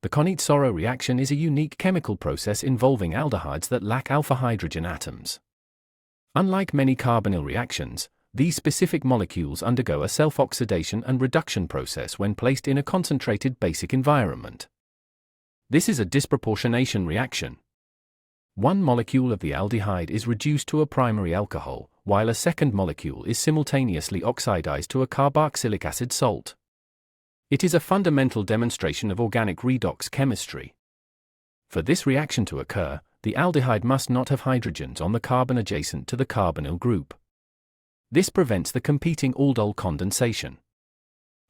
The Cannizzaro reaction is a unique chemical process involving aldehydes that lack alpha hydrogen atoms. Unlike many carbonyl reactions, these specific molecules undergo a self-oxidation and reduction process when placed in a concentrated basic environment. This is a disproportionation reaction. One molecule of the aldehyde is reduced to a primary alcohol, while a second molecule is simultaneously oxidized to a carboxylic acid salt. It is a fundamental demonstration of organic redox chemistry. For this reaction to occur, the aldehyde must not have hydrogens on the carbon adjacent to the carbonyl group. This prevents the competing aldol condensation.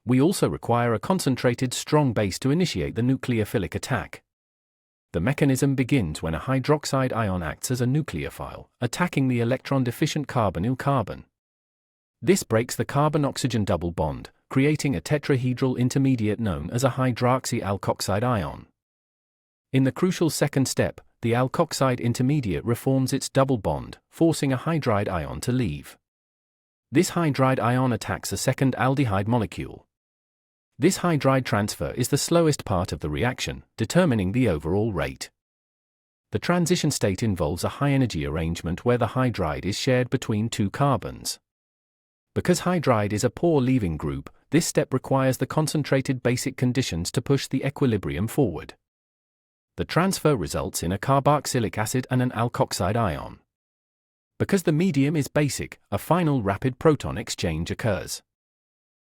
We also require a concentrated strong base to initiate the nucleophilic attack. The mechanism begins when a hydroxide ion acts as a nucleophile, attacking the electron-deficient carbonyl carbon. This breaks the carbon-oxygen double bond, creating a tetrahedral intermediate known as a hydroxy alkoxide ion. In the crucial second step, the alkoxide intermediate reforms its double bond, forcing a hydride ion to leave. This hydride ion attacks a second aldehyde molecule. This hydride transfer is the slowest part of the reaction, determining the overall rate. The transition state involves a high-energy arrangement where the hydride is shared between two carbons. Because hydride is a poor leaving group, this step requires the concentrated basic conditions to push the equilibrium forward. The transfer results in a carboxylic acid and an alkoxide ion. Because the medium is basic, a final rapid proton exchange occurs.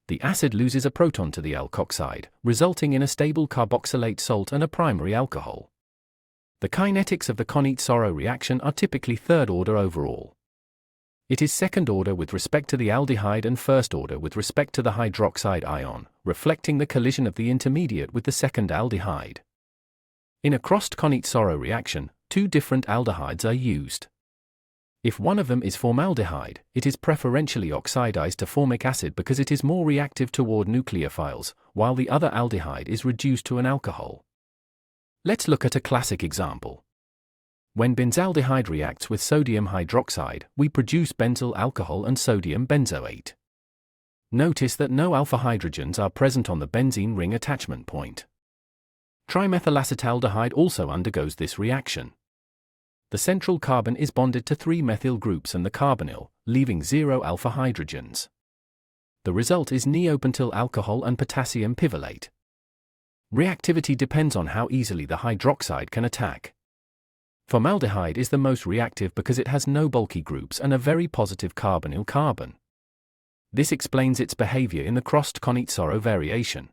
The acid loses a proton to the alkoxide, resulting in a stable carboxylate salt and a primary alcohol. The kinetics of the Cannizzaro reaction are typically third order overall. It is second order with respect to the aldehyde and first order with respect to the hydroxide ion, reflecting the collision of the intermediate with the second aldehyde. In a crossed Cannizzaro reaction, two different aldehydes are used. If one of them is formaldehyde, it is preferentially oxidized to formic acid because it is more reactive toward nucleophiles, while the other aldehyde is reduced to an alcohol. Let's look at a classic example. When benzaldehyde reacts with sodium hydroxide, we produce benzyl alcohol and sodium benzoate. Notice that no alpha hydrogens are present on the benzene ring attachment point. Trimethylacetaldehyde also undergoes this reaction. The central carbon is bonded to 3 methyl groups and the carbonyl, leaving 0 alpha hydrogens. The result is neopentyl alcohol and potassium pivolate. Reactivity depends on how easily the hydroxide can attack. Formaldehyde is the most reactive because it has no bulky groups and a very positive carbonyl carbon. This explains its behavior in the crossed Cannizzaro variation.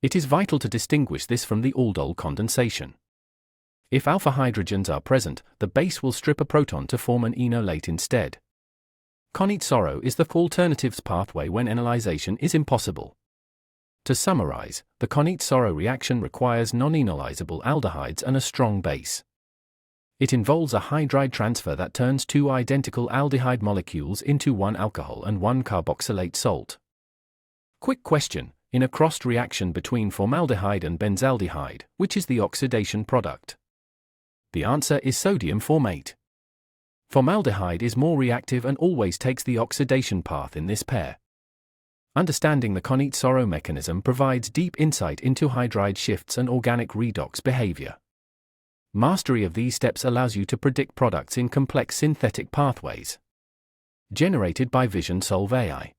It is vital to distinguish this from the aldol condensation. If alpha hydrogens are present, the base will strip a proton to form an enolate instead. Cannizzaro is the alternatives pathway when enolization is impossible. To summarize, the Cannizzaro reaction requires non-enolizable aldehydes and a strong base. It involves a hydride transfer that turns 2 identical aldehyde molecules into 1 alcohol and 1 carboxylate salt. Quick question: in a crossed reaction between formaldehyde and benzaldehyde, which is the oxidation product? The answer is sodium formate. Formaldehyde is more reactive and always takes the oxidation path in this pair. Understanding the Cannizzaro mechanism provides deep insight into hydride shifts and organic redox behavior. Mastery of these steps allows you to predict products in complex synthetic pathways. Generated by Vision Solve AI.